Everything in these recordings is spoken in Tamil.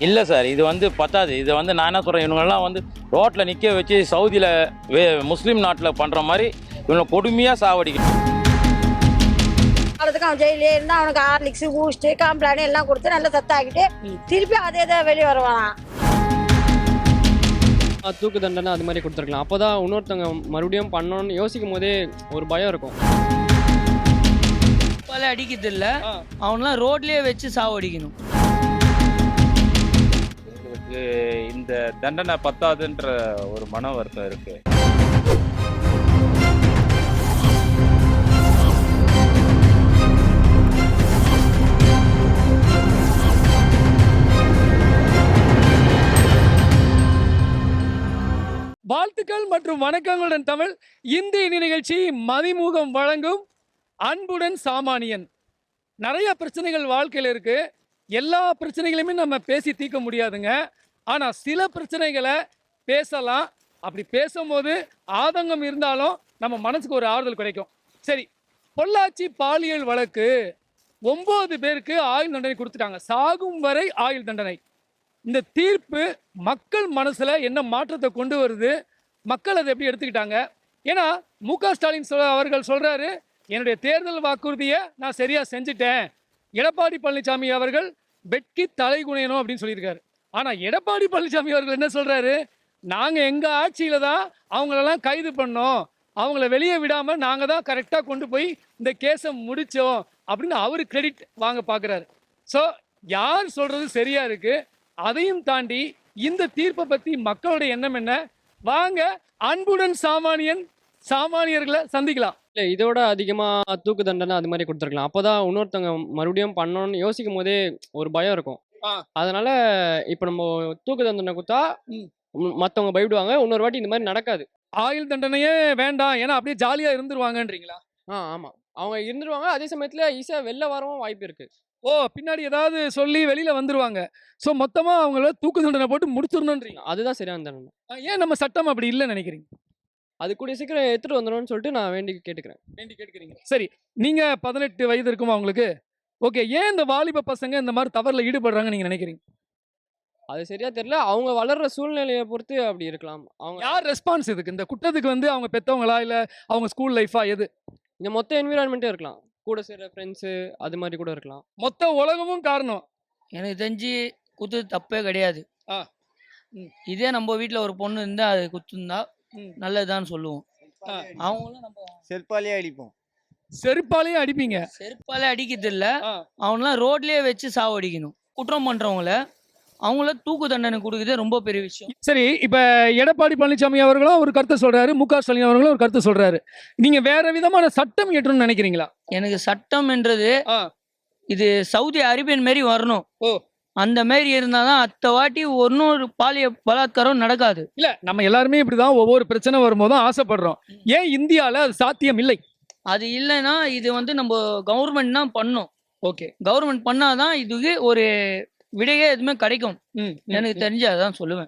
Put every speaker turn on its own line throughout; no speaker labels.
இல்லை சார், இது வந்து பத்தாது. இது வந்து நான் என்ன சொல்கிறேன், இவங்கெல்லாம் வந்து ரோட்டில் நிற்க வச்சு சவுதியில் முஸ்லீம் நாட்டில் பண்ணுற மாதிரி இவங்களை கொடுமையாக சாவடிக்கணும்.
காலத்துக்கு அவன் ஜெயிலே இருந்தால் அவனுக்கு ஹார்லிக்ஸ் பூஸ்ட்டு காம்ப்ளான் எல்லாம் கொடுத்து நல்லா சத்தாக்கிட்டு திருப்பி அதே தான் வெளியே வருவானா.
தூக்கு தண்டனை அது மாதிரி கொடுத்துருக்கலாம். அப்போ தான் இன்னொருத்தவங்க மறுபடியும் பண்ணணும்னு யோசிக்கும் போதே ஒரு பயம் இருக்கும்.
பல அடிக்கிறது இல்லை, அவன்லாம் ரோட்லேயே வச்சு சாவடிக்கணும்.
இந்த தண்டனை பத்தாதுன்ற ஒரு மன வருத்தம் இருக்கு.
வாழ்த்துக்கள் மற்றும் வணக்கங்களுடன் தமிழ் இந்திய நிகழ்ச்சி மதிமுகம் வழங்கும் அன்புடன் சாமானியன். நிறைய பிரச்சனைகள் வாழ்க்கையில் இருக்கு. எல்லா பிரச்சனைகளையுமே நம்ம பேசி தீர்க்க முடியாதுங்க. ஆனால் சில பிரச்சனைகளை பேசலாம். அப்படி பேசும்போது ஆதங்கம் இருந்தாலும் நம்ம மனசுக்கு ஒரு ஆறுதல் கிடைக்கும். சரி, பொள்ளாச்சி பாலியல் வழக்கு 9 பேருக்கு ஆயுள் தண்டனை கொடுத்துட்டாங்க. சாகும் வரை ஆயுள் தண்டனை. இந்த தீர்ப்பு மக்கள் மனசுல என்ன மாற்றத்தை கொண்டு வருது, மக்கள் அதை எப்படி எடுத்துக்கிட்டாங்க? ஏன்னா மு.க. ஸ்டாலின் அவர்கள் சொல்றாரு, என்னுடைய தேர்தல் வாக்குறுதியை நான் சரியா செஞ்சுட்டேன். எடப்பாடி பழனிசாமி அவர்கள் வெட்கி தலை குனியணும் அப்படின்னு சொல்லியிருக்காரு. ஆனா எடப்பாடி பழனிசாமி அவர்கள் என்ன சொல்றாரு, நாங்க எங்க ஆட்சியில தான் அவங்களெல்லாம் கைது பண்ணோம், அவங்கள வெளியே விடாம நாங்க தான் கரெக்டா கொண்டு போய் இந்த கேஸை முடிச்சோம் அப்படின்னு அவரு கிரெடிட் வாங்க பாக்குறாரு. ஸோ யார் சொல்றது சரியா இருக்கு, அதையும் தாண்டி இந்த தீர்ப்பை பத்தி மக்களுடைய எண்ணம் என்ன? வாங்க அன்புடன் சாமானியர்களை சந்திக்கலாம்.
இல்லை, இதோட அதிகமாக தூக்கு தண்டனை அது மாதிரி கொடுத்துருக்கலாம். அப்போ தான் இன்னொருத்தவங்க மறுபடியும் பண்ணணும்னு யோசிக்கும் போதே ஒரு பயம் இருக்கும். அதனால இப்போ நம்ம தூக்கு தண்டனை கொடுத்தா மற்றவங்க பயப்படுவாங்க, இன்னொரு வாட்டி இந்த மாதிரி நடக்காது.
ஆயுள் தண்டனையே வேண்டாம், ஏன்னா அப்படியே ஜாலியா இருந்துருவாங்கன்றீங்களா?
ஆமாம், அவங்க இருந்துருவாங்க. அதே சமயத்தில் ஈஸியாக வெளில வரவும் வாய்ப்பு இருக்குது.
பின்னாடி ஏதாவது சொல்லி வெளியில வந்துருவாங்க. ஸோ மொத்தமா அவங்கள தூக்கு தண்டனை போட்டு முடிச்சிடணுன்றீங்க.
அதுதான் சரியான தண்டனை.
ஏன் நம்ம சட்டம் அப்படி இல்லைன்னு நினைக்கிறீங்க?
அது கூடிய சீக்கிரம் எடுத்துட்டு வந்துடணும்னு சொல்லிட்டு நான் வேண்டி கேட்டுக்கிறேன்.
சரி, நீங்க 18 வயது இருக்குமா உங்களுக்கு? ஓகே, ஏன் இந்த வாலிப பசங்க இந்த மாதிரி தவறுல ஈடுபடுறாங்க நீங்க நினைக்கிறீங்க?
அது சரியா தெரியல. அவங்க வளர்ற சூழ்நிலையை பொறுத்து அப்படி இருக்கலாம். அவங்க
யார் ரெஸ்பான்ஸ் இதுக்கு? இந்த குற்றத்துக்கு வந்து அவங்க பெத்தவங்களா இல்ல அவங்க ஸ்கூல் லைஃபா? எது?
இந்த மொத்த என்விரான்மெண்ட்டே இருக்கலாம். கூட சேர்ற ஃப்ரெண்ட்ஸு அது மாதிரி கூட இருக்கலாம்.
மொத்த உலகமும் காரணம்.
எனக்கு தெரிஞ்சு குத்து தப்பே கிடையாது. இதே நம்ம வீட்டில் ஒரு பொண்ணு இருந்தா அது குத்துந்தா நல்லதுதான் சொல்லுவோம். அவங்களும் நம்ம
செருப்பாலே அடிப்போம்.
செருப்பாலேயே அடிப்பீங்க?
செருப்பாலே அடிக்கிறது இல்லை, அவங்களாம் ரோட்லேயே வச்சு சாவடிக்கணும். குற்றம் பண்றவங்கள அவங்கள தூக்கு தண்டனை கொடுக்குறது ரொம்ப பெரிய விஷயம்.
சரி, இப்ப எடப்பாடி பழனிசாமி அவர்களும் ஒரு கருத்தை சொல்றாரு, மு.க. ஸ்டாலின் அவர்களும் ஒரு கருத்தை சொல்றாரு. நீங்க வேற விதமான சட்டம் ஏற்றணும்னு நினைக்கிறீங்களா?
எனக்கு சட்டம் என்றது இது சவுதி அரேபியன் மாரி வரணும். அந்த மாதிரி இருந்தாதான் அத்த வாட்டி ஒன்னொரு பாலிய பலாத்காரம் நடக்காது.
இல்ல, நம்ம எல்லாருமே இப்படிதான் ஒவ்வொரு பிரச்சனை வரும்போதும் ஆசைப்படுறோம். ஏன் இந்தியால அது சாத்தியம் இல்லை?
அது இல்லைன்னா இது வந்து நம்ம கவர்மெண்ட் தான் பண்ணும்.
ஓகே,
கவர்மெண்ட் பண்ணாதான் இதுக்கு ஒரு விடையே எதுவுமே கிடைக்கும். எனக்கு தெரிஞ்சு அதான் சொல்லுவேன்.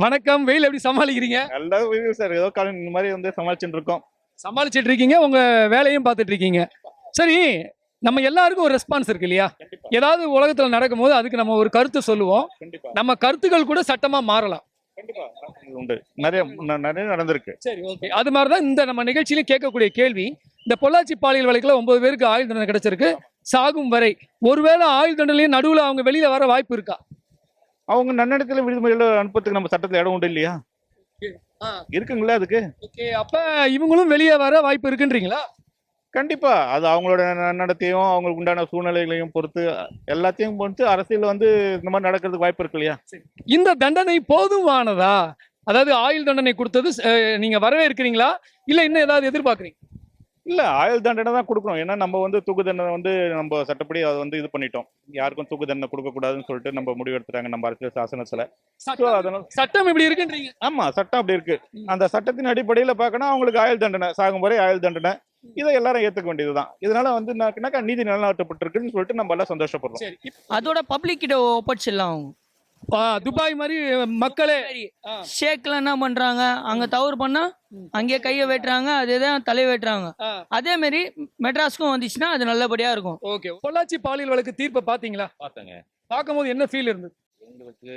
வணக்கம். வெயில் எப்படி சமாளிக்கிறீங்க?
நல்லா சார், ஏதோ காலம் இந்த மாதிரி வந்து சமாளிச்சுட்டு இருக்கோம்.
சமாளிச்சுட்டு இருக்கீங்க, உங்க வேலையும் பார்த்துட்டு இருக்கீங்க. சரி, நம்ம எல்லாருக்கும் ஒரு ரெஸ்பான்ஸ் இருக்கு இல்லையா? ஏதாவது உலகத்துல நடக்கும் போது அதுக்கு நம்ம ஒரு கருத்து சொல்லுவோம். நம்ம கருத்துக்கள் கூட சட்டமா மாறலாம்.
உண்டு, நிறைய நடந்திருக்கு.
சரி, ஓகே. அது மாதிரிதான் இந்த நம்ம நிகழ்ச்சியிலும் கேட்கக்கூடிய கேள்வி. இந்த பொள்ளாச்சி பாலியல் வழக்குல 9 பேருக்கு ஆயுள் தண்டனை கிடைச்சிருக்கு, சாகும் வரை. ஒருவேளை ஆயுள் தண்டனையும் நடுவுல அவங்க வெளியில வர வாய்ப்பு இருக்கா?
அவங்க நன்னடத்துல விடுமுறையில அனுப்பத்துக்கு நம்ம சட்டத்துல இடம் உண்டு இல்லையா? இருக்குங்களா அதுக்கு?
ஓகே, அப்ப இவங்களும் வெளியே வர வாய்ப்பு இருக்குன்றீங்களா?
கண்டிப்பா. அது அவங்களோட நன்னடத்தையும் அவங்களுக்கு உண்டான சூழ்நிலைகளையும் பொறுத்து எல்லாத்தையும் பொறுத்து அரசியல் வந்து இந்த மாதிரி நடக்கிறதுக்கு வாய்ப்பு இருக்கு இல்லையா?
இந்த தண்டனை போதுமானதா? அதாவது ஆயுள் தண்டனை கொடுத்தது நீங்க வரவேற்கிறீங்களா, இல்ல இன்னும் ஏதாவது எதிர்பார்க்குறீங்க?
இல்ல, ஆயுள் தண்டனை தான் கொடுக்கணும். ஏன்னா நம்ம வந்து தூக்கு தண்டனை வந்து நம்ம சட்டப்படி அதை வந்து இது பண்ணிட்டோம். யாருக்கும் தூக்கு தண்டனை கொடுக்க கூடாதுன்னு சொல்லிட்டு நம்ம முடிவு எடுத்துட்டாங்க நம்ம அரசியல் சாசனத்துல.
சட்டம் இப்படி இருக்குன்றீங்க?
ஆமா, சட்டம் அப்படி இருக்கு. அந்த சட்டத்தின் அடிப்படையில பார்க்கணும் அவங்களுக்கு ஆயுள் தண்டனை, சாகும் வரை ஆயுள் தண்டனை. இதை எல்லாரும் ஏத்துக்க வேண்டியதுதான். இதனால வந்து நீதி நிலைநாட்டப்பட்டிருக்குன்னு சொல்லிட்டு நம்ம எல்லாம் சந்தோஷப்படுறோம்.
அதோட பப்ளிக் கிட்ட ஒப்படைச்சிடலாம். அவங்க
துபாய் மாதிரி மக்களே
ஷேக்ல என்ன பண்றாங்க, அங்க தவறு பண்ணா அங்கே கைய வெட்டுறாங்க, அதேதான் தலை வெட்டுறாங்க. அதே மாதிரி மெட்ராஸ்க்கும் வந்துச்சுன்னா அது நல்லபடியா இருக்கும்.
ஓகே, பொள்ளாச்சி பாலியல் வழக்கு தீர்ப்பை பாத்தீங்களா?
பார்த்தங்க.
பார்க்கும்போது என்ன ஃபீல் இருந்தது?
எங்களுக்கு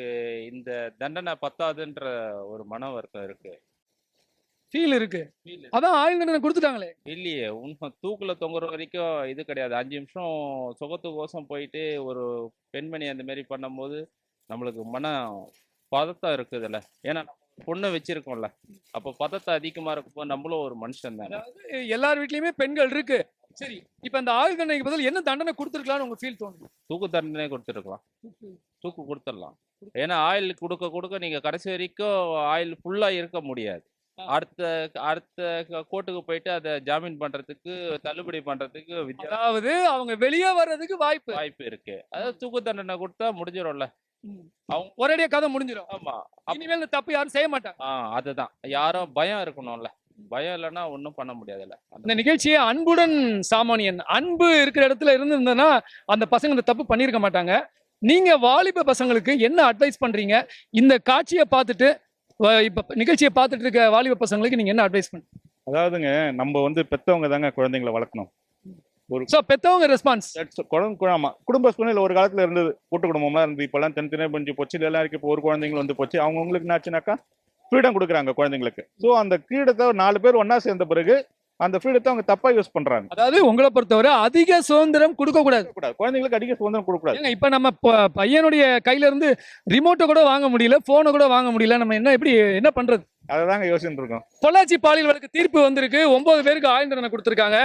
இந்த தண்டனை பத்தாதுன்ற ஒரு மன வருத்தம் இருக்கு.
ஃபீல் இருக்கு. அதான் ஆயுள் தண்டனை கொடுத்துட்டாங்களே.
இல்லையே, உண்மை தூக்குல தொங்குற வரைக்கும் இது கிடையாது. 5 நிமிஷம் சுகத்துக்கோசம் போயிட்டு ஒரு பெண்மணி அந்த மாதிரி பண்ணும்போது நம்மளுக்கு மன பதட்டம் இருக்குதுல்ல. ஏன்னா பொண்ணை வச்சிருக்கோம்ல, அப்போ பதட்டம் அதிகமா இருக்கும்போது நம்மளும் ஒரு மனுஷன் தானே.
அதாவது எல்லார் வீட்லயுமே பெண்கள் இருக்கு. சரி, இப்ப அந்த ஆயுள் தண்டனைக்கு பதில் என்ன தண்டனை கொடுத்துருக்கலாம்னு உங்க ஃபீல் தோணுது?
தூக்கு தண்டனை கொடுத்துருக்கலாம், தூக்கு கொடுத்துடலாம். ஏன்னா ஆயில் கொடுக்க கொடுக்க நீங்க கடைசி வரைக்கும் ஆயில் ஃபுல்லா இருக்க முடியாது. அடுத்த அடுத்த கோர்ட்டுக்கு போயிட்டு அதை ஜாமீன் பண்றதுக்கு தள்ளுபடி பண்றதுக்கு
அதாவது அவங்க வெளியே வர்றதுக்கு வாய்ப்பு
வாய்ப்பு இருக்கு. அதாவது தூக்கு தண்டனை கொடுத்தா முடிஞ்சிடும்ல.
அவங்க ஒரேடியா கதை முடிஞ்சிடும்.
ஆமா,
இனிமேல் இந்த தப்பு யாரும் செய்ய மாட்டாங்க.
அதுதான். யாரும் பயம் இருக்கணும்ல, பயம் இல்லைன்னா ஒன்றும் பண்ண முடியாதுல்ல.
இந்த நிகழ்ச்சியை அன்புடன் சாமானியன், அன்பு இருக்கிற இடத்துல இருந்திருந்ததுன்னா அந்த பசங்க இந்த தப்பு பண்ணியிருக்க மாட்டாங்க. நீங்க வாலிப பசங்களுக்கு என்ன அட்வைஸ் பண்றீங்க? இந்த காட்சியை பார்த்துட்டு இப்ப நிகழ்ச்சியை பார்த்துட்டு இருக்க வாலிப பசங்களுக்கு நீங்க என்ன அட்வைஸ் பண்றீங்க?
அதாவதுங்க, நம்ம வந்து பெத்தவங்க தாங்க குழந்தைங்களை வளர்க்கணும்.
பெத்தவங்க ரெஸ்பான்ஸ்
குடும்ப சூழ்நிலை ஒரு காலத்துல இருந்தது, கூட்டு குடும்பமா இருந்து இப்பெல்லாம் தனித்தனியா கொஞ்சம் போச்சு. இதெல்லாம் இருக்கு. இப்போ ஒரு குழந்தைங்க வந்து போச்சு. அவங்களுக்கு என்னாச்சுனாக்கா ஃப்ரீடம் கொடுக்குறாங்க குழந்தைங்களுக்கு. ஸோ அந்த ஃப்ரீடத்தை 4 பேர் ஒன்னா சேர்ந்த பிறகு அந்த ஃப்ரீடத்தை அவங்க தப்பா யூஸ் பண்றாங்க.
அதாவது உங்களை பொறுத்தவரை அதிக சுதந்திரம் கொடுக்க கூடாது.
குழந்தைங்களுக்கு அதிக சுதந்திரம் கொடுக்கூடாது.
இப்ப நம்ம பையனுடைய கையில இருந்து ரிமோட்டை கூட வாங்க முடியல, போனை கூட வாங்க முடியல. நம்ம என்ன பண்றது?
அதைதாங்க யோசிச்சுட்டு இருக்கோம்.
பொள்ளாச்சி பாலியல் வழக்கு தீர்ப்பு வந்திருக்கு. 9 பேருக்கு ஆயுள் தண்டனை கொடுத்திருக்காங்க.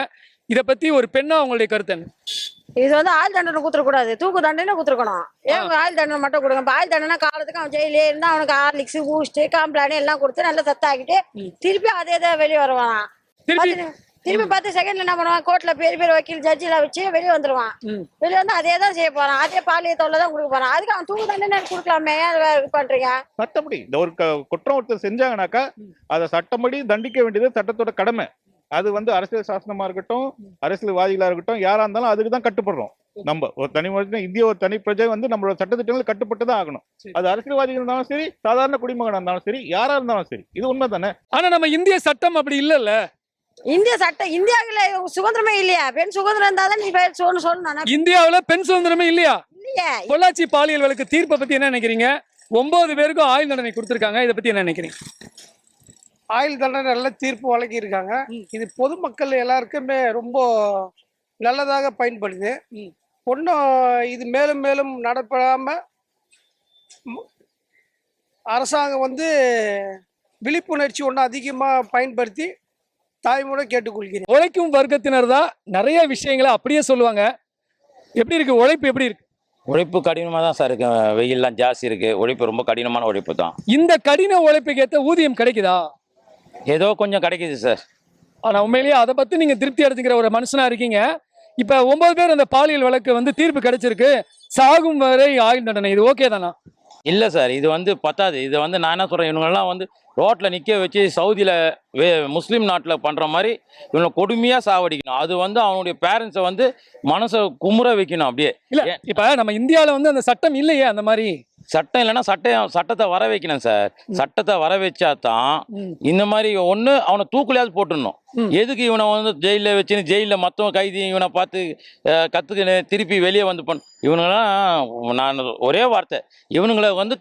இத பத்தி ஒரு பெண்ணா உங்களுடைய கருத்து என்ன?
இது வந்து ஆயுள் தண்டனை கொடுத்துடக்கூடாது, தூக்கு தண்டனை கொடுத்துருக்கணும். ஏன் ஆயுள் தண்டனை மட்டும் கொடுங்க? இப்போ ஆயுள் தண்டனை காலத்துக்கு அவன் ஜெயிலே இருந்தா அவனுக்கு ஹார்லிக்ஸ், பூஸ்ட், காம்ப்ளான் எல்லாம் கொடுத்து நல்லா சத்தாக்கிட்டு திருப்பி அதே தான் வெளியே வருவான். திருப்பி 10 செகண்ட்ல என்ன பண்ணுவான்? கோர்ட்ல பெரிய வக்கீல் ஜட்ஜி எல்லாம் வச்சு வெளியே வந்துருவான். வெளியே வந்து அதே தான் செய்ய போறான். அதே பாலியல் தொல்லை தான் கொடுக்க போறான். அதுக்கு அவன் தூக்கு தண்டனை கொடுக்கலாமே. இது பண்றீங்க
சட்டப்படி. இந்த ஒரு குற்றம் ஒருத்தர் செஞ்சாங்கனாக்கா அதை சட்டப்படி தண்டிக்க வேண்டியது சட்டத்தோட கடமை. அது வந்து அரசியல் சாசனமா இருக்கட்டும், அரசியல்வாதிகளா இருக்கட்டும், யாரா இருந்தாலும் அதுக்கு தான் கட்டுப்படுறோம். நம்ம ஒரு தனி இந்திய ஒரு தனி பிரஜை வந்து நம்மளோட சட்டத்திட்டங்கள் கட்டுப்பட்டு தான் ஆகணும். அது அரசியல்வாதிகள் இருந்தாலும் சரி, சாதாரண குடிமகனா இருந்தாலும் சரி, யாரா இருந்தாலும் சரி, இது உண்மை தானே.
ஆனா நம்ம இந்திய சட்டம் அப்படி இல்லல்ல.
இந்திய சட்டம் இந்தியாவில சுதந்திரமே இல்லையா? பெண் சுதந்திரம் இருந்தாதான் நீ சொல்லணும்.
இந்தியாவில பெண் சுதந்திரமே இல்லையா?
இல்லையா?
பொள்ளாச்சி பாலியல் வழக்கு தீர்ப்பை பத்தி என்ன நினைக்கிறீங்க? 9 பேருக்கும் ஆயுள் தண்டனை கொடுத்திருக்காங்க. இதை பத்தி என்ன நினைக்கிறீங்க?
ஆயுள் தண்டனை நல்ல தீர்ப்பு வழங்கியிருக்காங்க. இது பொதுமக்கள் எல்லாருக்குமே ரொம்ப நல்லதாக பயன்படுது. ஒன்றும் இது மேலும் மேலும் நடைபெறாம அரசாங்கம் வந்து விழிப்புணர்ச்சி ஒன்று அதிகமாக பயன்படுத்தி தாய்மொழி கேட்டுக்கொள்கிறேன்.
உழைக்கும் வர்க்கத்தினர் தான் நிறைய விஷயங்களை அப்படியே சொல்லுவாங்க. எப்படி இருக்கு உழைப்பு? எப்படி இருக்கு
உழைப்பு? கடினமாக தான் சார் இருக்கு. வெயில்லாம் ஜாஸ்தி இருக்கு. உழைப்பு ரொம்ப கடினமான உழைப்பு தான்.
இந்த கடின உழைப்புக்கு ஏற்ற ஊதியம் கிடைக்குதா?
ஏதோ கொஞ்சம் கிடைக்குது சார்.
ஆனா உண்மையிலேயே அதை பத்தி நீங்க திருப்தி அடைஞ்சுக்கிற ஒரு மனுஷனா இருக்கீங்க. இப்ப 9 பேர் அந்த பாலியல் வழக்கு வந்து தீர்ப்பு கிடைச்சிருக்கு. சாகும் வரை ஆயுள் தண்டனை, இது ஓகே தானா?
இல்லை சார், இது வந்து பத்தாது. இது வந்து நான் என்ன சொல்கிறேன், இவங்கெல்லாம் வந்து ரோட்டில் நிற்க வச்சு சவுதியில் முஸ்லீம் நாட்டில் பண்ணுற மாதிரி இவனை கொடுமையாக சாவடிக்கணும். அது வந்து அவனுடைய பேரண்ட்ஸை வந்து மனசை குமுற வைக்கணும் அப்படியே.
இல்லை, இப்போ நம்ம இந்தியாவில் வந்து அந்த சட்டம் இல்லையே அந்த மாதிரி.
சட்டம் இல்லைன்னா சட்டத்தை வர வைக்கணும் சார். சட்டத்தை வர வச்சா தான் இந்த மாதிரி ஒன்று அவனை தூக்குலையாவது போட்டுடணும். எதுக்கு இவனை வந்து ஜெயிலில் வச்சுன்னு ஜெயிலில் மற்றவங்க கைதி இவனை பார்த்து கற்றுக்கின்னு திருப்பி வெளியே வந்து இவனுங்களாம் நான் ஒரே வார்த்தை, இவனுங்களை வந்து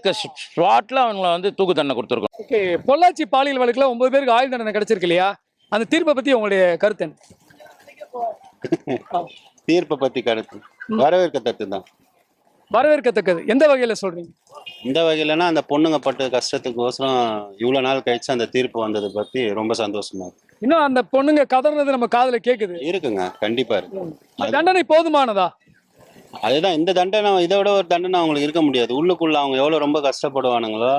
ஸ்பாட்டில் அவனுங்களை வந்து தூக்கு தண்டனை கொடுத்துருக்கோம்.
ஓகே, பொள்ளாச்சி பாலியல் வழக்கில் 9 பேருக்கு ஆயுள் தண்டனை கிடைச்சிருக்கு இல்லையா? அந்த தீர்ப்பை பற்றி உங்களுடைய கருத்து என்ன?
தீர்ப்பை பற்றி கருத்து வரவேற்கத்தக்கது தான்.
வரவேற்கத்தக்கது எந்த வகையில் சொல்றீங்க?
இந்த வகையிலனா அந்த பொண்ணுங்க பட்டு கஷ்டத்துக்கோசரம் இவ்வளோ நாள் கழிச்சு அந்த தீர்ப்பு வந்ததை பற்றி ரொம்ப சந்தோஷமா இருக்கு.
இன்னும் அந்த பொண்ணுங்க கதறது நம்ம காதுல கேக்குது.
இருக்குங்க, கண்டிப்பா இருக்கு.
தண்டனை போதுமானதா?
அதுதான், இந்த தண்டனை இதை விட ஒரு தண்டனை அவங்களுக்கு இருக்க முடியாது. உள்ளுக்குள்ள அவங்க எவ்வளவு ரொம்ப கஷ்டப்படுவானுங்களோ,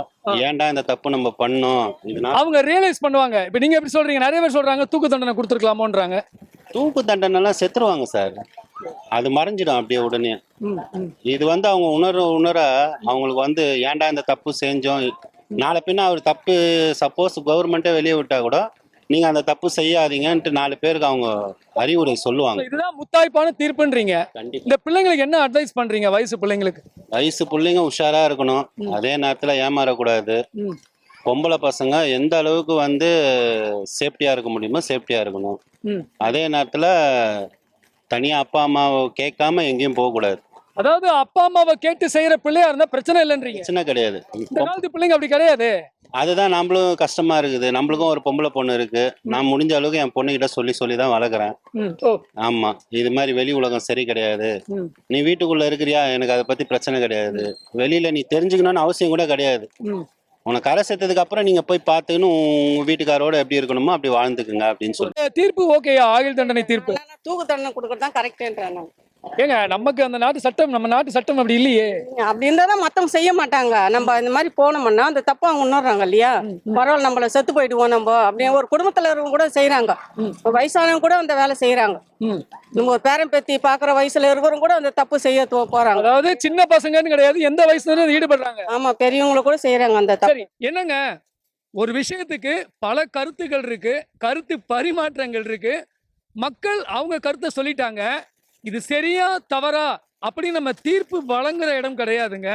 ஏன்டா இந்த தப்பு நம்ம பண்ணோம் இதனால
அவங்க ரியலைஸ் பண்ணுவாங்க. இப்ப நீங்க எப்படி சொல்றீங்க? நிறைய பேர் சொல்றாங்க தூக்கு தண்டனை கொடுத்துருக்கலாமோன்றாங்க.
தூக்கு தண்டனை எல்லாம் செத்துருவாங்க சார், அது மறைஞ்சிடும் அப்படியே உடனே. இது வந்து அவங்க உணர அவங்களுக்கு வந்து ஏன்டா இந்த தப்பு செஞ்சோம், நாளை பின்ன அவர் தப்பு சப்போஸ் கவர்மெண்ட்டே வெளியே விட்டா கூட நீங்க அந்த தப்பு செய்யாதீங்கன்ட்டு 4 பேருக்கு அவங்க அறிவுரை சொல்லுவாங்க.
இதுதான் முத்தாய்ப்பான தீர்ப்புன்றீங்க. இந்த பிள்ளைங்களுக்கு என்ன அட்வைஸ் பண்றீங்க? வயசு பிள்ளைங்க
உஷாரா இருக்கணும், அதே நேரத்துல ஏமாறக்கூடாது. பொம்பளை பசங்க எந்த அளவுக்கு வந்து சேஃப்டியா இருக்க முடியுமோ சேஃப்டியா இருக்கணும். அதே நேரத்துல தனியா அப்பா அம்மாவை கேட்காம எங்கேயும் போகக்கூடாது.
அதாவது அப்பா அம்மாவை கேட்டு செய்யற பிள்ளையா இருந்தா பிரச்சனை இல்லைன்றீங்க.
பிரச்சனை கிடையாது.
இந்த காலத்து பிள்ளைங்க அப்படி கிடையாது.
அதுதான் நம்மளும் கஷ்டமா இருக்குது. நம்மளுக்கும் ஒரு பொம்பளை பொண்ணு இருக்கு. நான் முடிஞ்ச அளவுக்கு என் பொண்ணுகிட்ட சொல்லி தான் வளர்க்குறேன்.
ஓ.
ஆமா, இது மாதிரி வெளி உலகம் சரி கிடையாது. நீ வீட்டுக்குள்ள இருக்கிறியா, எனக்கு அதை பத்தி பிரச்சனை கிடையாது. வெளியில நீ தெரிஞ்சுக்கணும்னு அவசியம் கூட கிடையாது. உனக்கு கரை சேர்த்ததுக்கு அப்புறம் நீங்க போய் பார்த்துன்னு உங்க வீட்டுக்காரோட எப்படி இருக்கணுமோ அப்படி வாழ்ந்துக்குங்க அப்படின்னு சொல்லி.
தீர்ப்பு ஓகேயா? ஆயுள் தண்டனை தீர்ப்பு
தூக்கு தண்டனை கொடுக்கறது தான் கரெக்டுன்றாங்க.
ஏங்க நமக்கு அந்த நாட்டு சட்டம், நம்ம நாட்டு சட்டம் அப்படி இல்லையே.
அப்படி இருந்தா தான் மத்தவங்க செய்ய மாட்டாங்க. நம்ம இந்த மாதிரி போனோம்னா அந்த தப்ப அவங்க உணர்றாங்க இல்லையா. பரவாயில்ல, நம்மள செத்து போயிடுவோம் நம்ம அப்படியே ஒரு குடும்பத்துல இருக்கவங்க கூட செய்யறாங்க. வயசானவங்க கூட அந்த வேலை செய்யறாங்க. நம்ம ஒரு பேரன் பேத்தி பாக்குற வயசுல இருக்கிறவங்க கூட அந்த தப்பு செய்ய போறாங்க.
அதாவது சின்ன பசங்கன்னு கிடையாது, எந்த வயசுல ஈடுபடுறாங்க.
ஆமா, பெரியவங்கள கூட செய்யறாங்க அந்த தப்பு.
சரி, என்னங்க ஒரு விஷயத்துக்கு பல கருத்துக்கள் இருக்கு, கருத்து பரிமாற்றங்கள் இருக்கு. மக்கள் அவங்க கருத்தை சொல்லிட்டாங்க. இது சரியா தவறா அப்படி நம்ம தீர்ப்பு வழங்குற இடம் கிடையாதுங்க.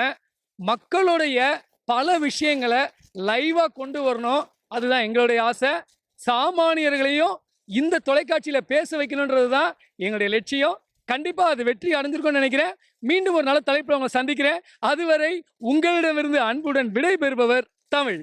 மக்களுடைய பல விஷயங்களை லைவா கொண்டு வரணும், அதுதான் எங்களுடைய ஆசை. சாமானியர்களையும் இந்த தொலைக்காட்சியில பேச வைக்கணுன்றது தான் எங்களுடைய லட்சியம். கண்டிப்பா அது வெற்றி அடைஞ்சிருக்கும்னு நினைக்கிறேன். மீண்டும் ஒரு நல்ல தலைப்புல உங்களை சந்திக்கிறேன். அதுவரை உங்களிடமிருந்து அன்புடன் விடை பெறுபவர் தமிழ்.